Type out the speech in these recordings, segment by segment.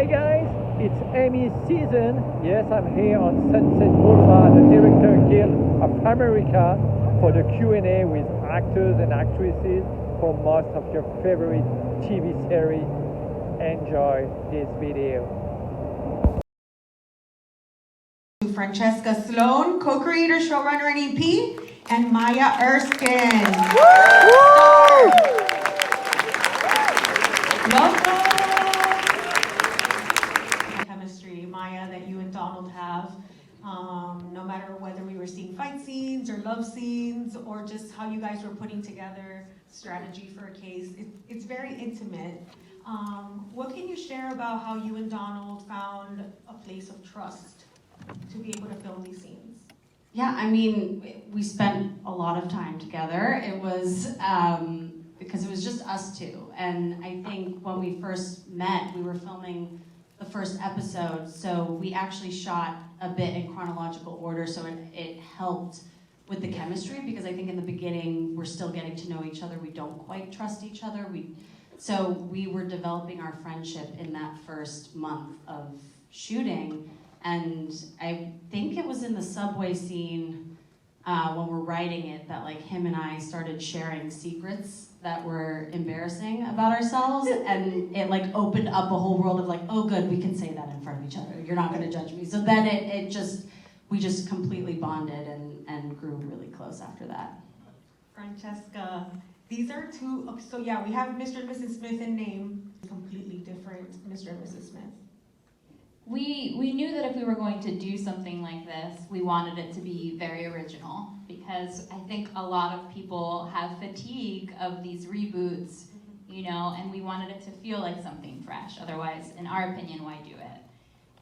Hi guys, it's Emmys season. Yes, I'm here on Sunset Boulevard, the Director Guild of America, for the Q&A with actors and actresses for most of your favorite TV series. Enjoy this video. Francesca Sloan, co-creator, showrunner, and EP, and Maya Erskine. Welcome. Chemistry, Maya, that you and Donald have. No matter whether we were seeing fight scenes or love scenes or just how you guys were putting together strategy for a case, it's very intimate. What can you share about how you and Donald found a place of trust to be able to film these scenes? Yeah, I mean, we spent a lot of time together. It was because it was just us two. And I think when we first met, we were filming the first episode, so we actually shot a bit in chronological order, so it helped with the chemistry, because I think in the beginning, we're still getting to know each other. We don't quite trust each other. So we were developing our friendship in that first month of shooting. And I think it was in the subway scene when we're writing it that like him and I started sharing secrets that were embarrassing about ourselves, and it like opened up a whole world of like, oh good, we can say that in front of each other. You're not gonna judge me. So then we just completely bonded and grew really close after that. Francesca, these are two, so yeah, we have Mr. and Mrs. Smith in name, completely different Mr. and Mrs. Smith. We knew that if we were going to do something like this, we wanted it to be very original, because I think a lot of people have fatigue of these reboots, you know, and we wanted it to feel like something fresh. Otherwise, in our opinion, why do it?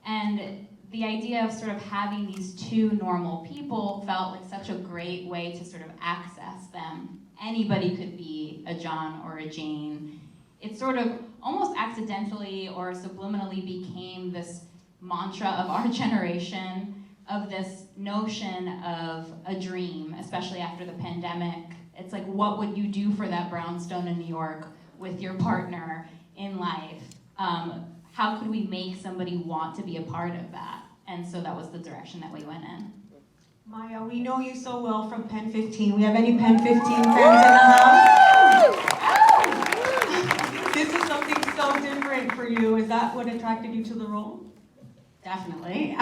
And the idea of sort of having these two normal people felt like such a great way to sort of access them. Anybody could be a John or a Jane. It sort of almost accidentally or subliminally became this mantra of our generation, of this notion of a dream, especially after the pandemic. It's like, what would you do for that brownstone in New York with your partner in life? How could we make somebody want to be a part of that? And so that was the direction that we went in. Maya, we know you so well from Pen 15. We have any Pen 15 fans in the house? This is something so different for you. Is that what attracted you to the role? Definitely.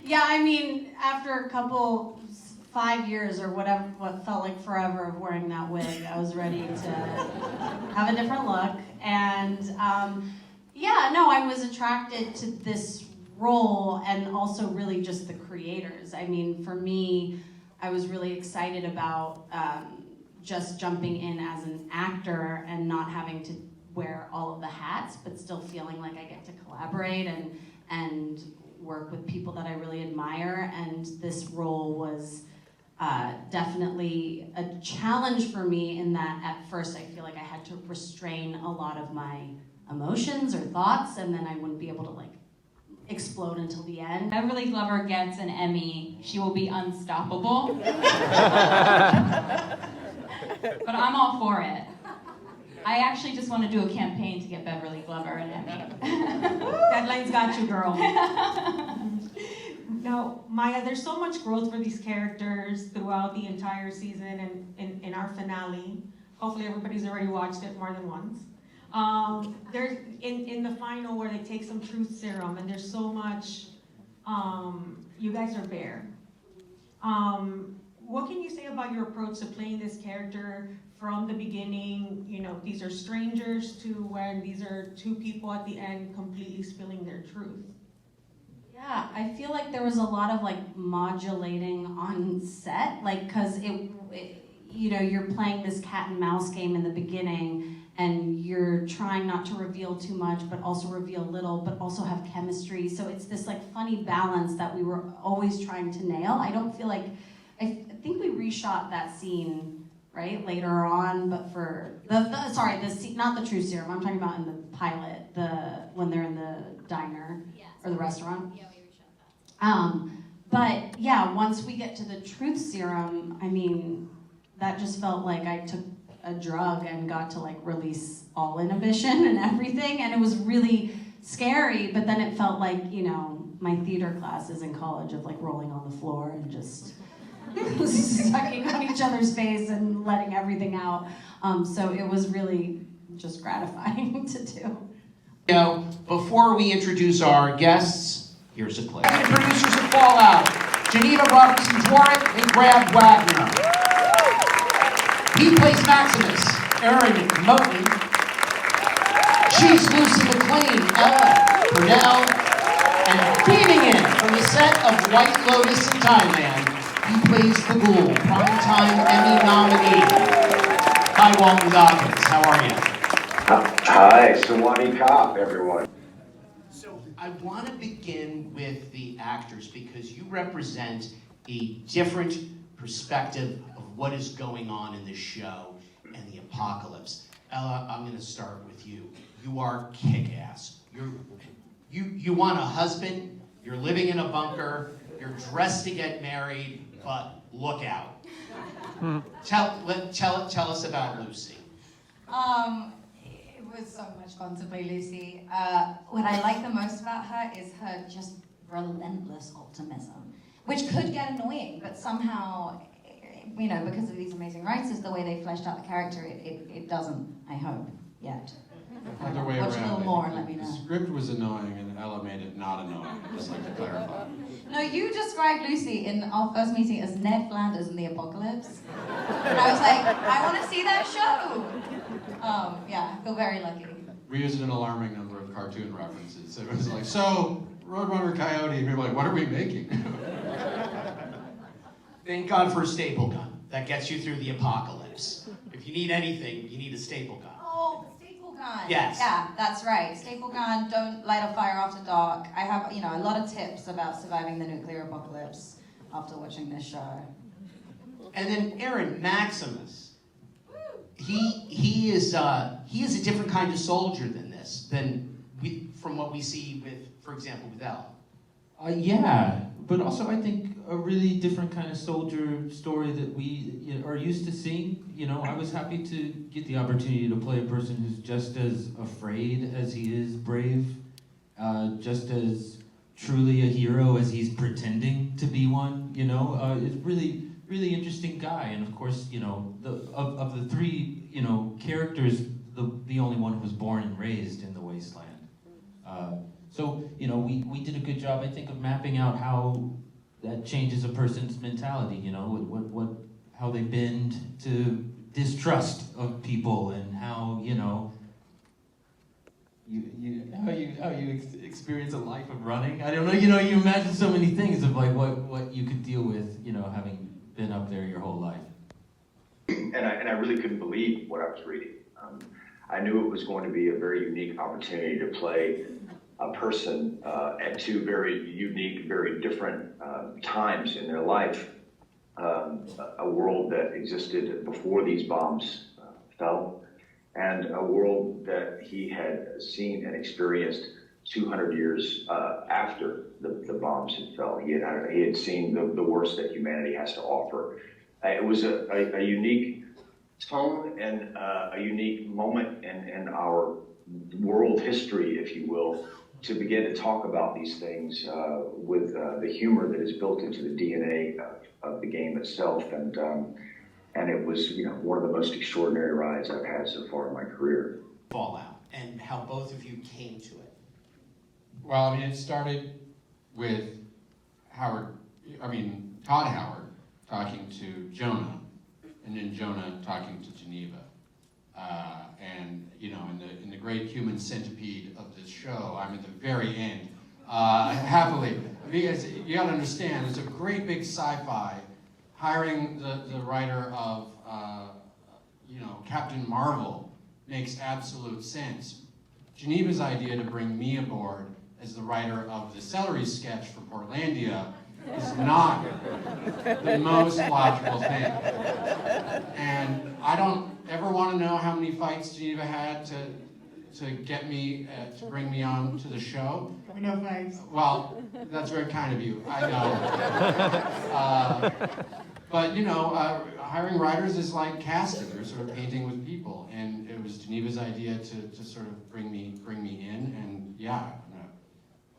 Yeah, I mean, after 5 years or whatever, what felt like forever of wearing that wig, I was ready to have a different look. And yeah, no, I was attracted to this role, and also really just the creators. I mean, for me, I was really excited about just jumping in as an actor and not having to wear all of the hats, but still feeling like I get to collaborate and work with people that I really admire. And this role was definitely a challenge for me, in that at first I feel like I had to restrain a lot of my emotions or thoughts, and then I wouldn't be able to like explode until the end. Beverly Glover gets an Emmy, she will be unstoppable. But I'm all for it. I actually just want to do a campaign to get Beverly Glover an Emmy. Deadline's got you, girl. Now, Maya, there's so much growth for these characters throughout the entire season and in our finale. Hopefully everybody's already watched it more than once. There's in the final where they take some truth serum, and there's so much, you guys are bare. What can you say about your approach to playing this character from the beginning? You know, these are strangers, to when these are two people at the end completely spilling their truth. Yeah, I feel like there was a lot of like modulating on set, like, cause it you know, you're playing this cat and mouse game in the beginning, and you're trying not to reveal too much, but also reveal little, but also have chemistry. So it's this like funny balance that we were always trying to nail. I don't feel like, I think we reshot that scene, right, later on, but for the scene, not the true serum, I'm talking about in the pilot, when they're in the diner, or the restaurant. Yeah, we reshot that. But yeah, once we get to the truth serum, I mean, that just felt like I took a drug and got to like release all inhibition and everything, and it was really scary, but then it felt like, you know, my theater classes in college of like rolling on the floor and just sucking on each other's face and letting everything out. So it was really just gratifying to do. Now, before we introduce our guests, here's a clip. The producers of Fallout, Geneva Robertson-Dworak and Brad Wagner. He plays Maximus, Erin Moten. She's Lucy McLean, Ella Purnell, and beaming in from the set of White Lotus in Thailand, he plays the Ghoul, primetime Emmy nominee. Hi, Walton Goggins. How are you? Hi, Sawani Cop, everyone. So I want to begin with the actors because you represent a different perspective of what is going on in this show and the apocalypse. Ella, I'm going to start with you. You are kick-ass. You want a husband, you're living in a bunker, you're dressed to get married, but look out. Tell us about Lucy. It was so much fun to play Lucy. What I like the most about her is her just relentless optimism, which could get annoying, but somehow, you know, because of these amazing writers, the way they fleshed out the character, it doesn't, I hope, yet. Other way Watch a around. little more and let me The know. script was annoying and Ella made it not annoying. I'd just like to clarify. No, you described Lucy in our first meeting as Ned Flanders in the Apocalypse. And I was like, I want to see that show. Yeah, I feel very lucky. We used an alarming number of cartoon references. It was like, so, Roadrunner Coyote, and we were like, what are we making? Thank God for a staple gun. That gets you through the apocalypse. If you need anything, you need a staple gun. Oh, staple gun. Yes. Yeah, that's right. Staple gun, don't light a fire after dark. I have, you know, a lot of tips about surviving the nuclear apocalypse after watching this show. And then Aaron Maximus. He is a different kind of soldier from what we see with, for example, with Elle. Yeah, but also I think a really different kind of soldier story that we are used to seeing. You know, I was happy to get the opportunity to play a person who's just as afraid as he is brave, just as truly a hero as he's pretending to be one. You know, it's really interesting guy, and of course, you know, of the three, you know, characters, the only one who was born and raised in the wasteland. So, you know, we did a good job, I think, of mapping out how that changes a person's mentality, you know, how they bend to distrust of people and how, you know, how you experience a life of running. I don't know, you know, you imagine so many things of like what you could deal with, you know, having been up there your whole life. And I really couldn't believe what I was reading. I knew it was going to be a very unique opportunity to play a person at two very unique, very different times in their life. A world that existed before these bombs fell, and a world that he had seen and experienced 200 years after the bombs had fell. He had seen the worst that humanity has to offer. It was a unique tone and a unique moment in our world history, if you will, to begin to talk about these things with the humor that is built into the DNA of the game itself. And it was, you know, one of the most extraordinary rides I've had so far in my career. Fallout, and how both of you came to it. Well, I mean, it started with Todd Howard talking to Jonah, and then Jonah talking to Geneva. And, you know, in the great human centipede of this show, I'm at the very end, happily. Because you gotta understand, it's a great big sci-fi. Hiring the writer of, you know, Captain Marvel makes absolute sense. Geneva's idea to bring me aboard as the writer of the celery sketch for Portlandia is not the most logical thing. And I don't ever want to know how many fights Geneva had to get me, to bring me on to the show. No fights. Well, that's very kind of you, I know. But, you know, hiring writers is like casting. You're sort of painting with people. And it was Geneva's idea to sort of bring me in. And yeah, yeah, I'm gonna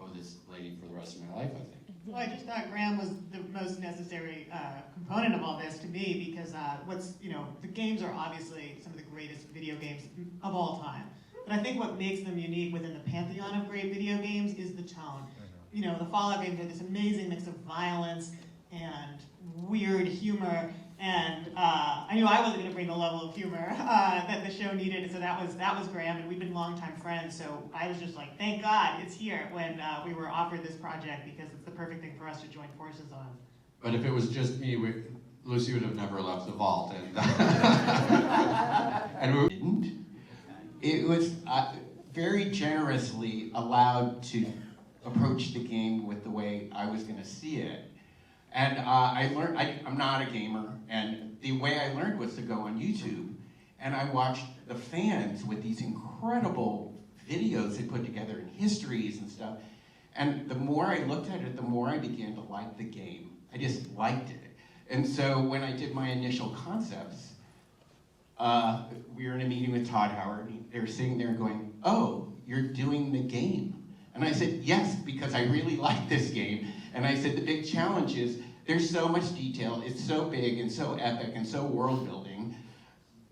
owe this lady for the rest of my life, I think. Well, I just thought Graham was the most necessary component of all this to me because the games are obviously some of the greatest video games of all time. But I think what makes them unique within the pantheon of great video games is the tone. You know, the Fallout games are this amazing mix of violence and weird humor, and I knew I wasn't going to bring the level of humor that the show needed, so that was Graham, and we've been longtime friends, so I was just like, thank God it's here when we were offered this project, because it's the perfect thing for us to join forces on. But if it was just me, Lucy would have never left the vault, and, and we didn't. It was very generously allowed to approach the game with the way I was going to see it. And I learned, I'm not a gamer, and the way I learned was to go on YouTube, and I watched the fans with these incredible videos they put together and histories and stuff. And the more I looked at it, the more I began to like the game. I just liked it. And so when I did my initial concepts, we were in a meeting with Todd Howard, and they were sitting there going, "Oh, you're doing the game." And I said, "Yes, because I really like this game." And I said, the big challenge is there's so much detail, it's so big and so epic and so world building.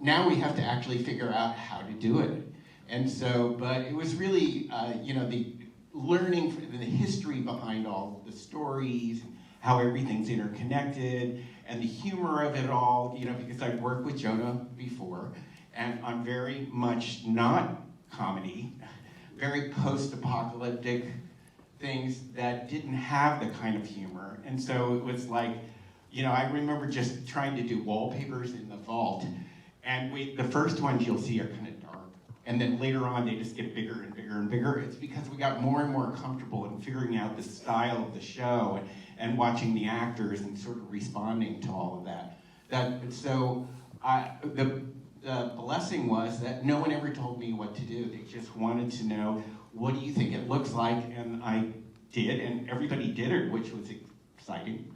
Now we have to actually figure out how to do it. And so, but it was really, the learning the history behind all the stories, and how everything's interconnected, and the humor of it all, because I've worked with Jonah before, and I'm very much not comedy, very post-apocalyptic things that didn't have the kind of humor. And so it was like, I remember just trying to do wallpapers in the vault, and the first ones you'll see are kind of dark, and then later on they just get bigger and bigger and bigger. It's because we got more and more comfortable in figuring out the style of the show and watching the actors and sort of responding to all of that. The blessing was that no one ever told me what to do. They just wanted to know, what do you think it looks like? And I did, and everybody did it, which was exciting.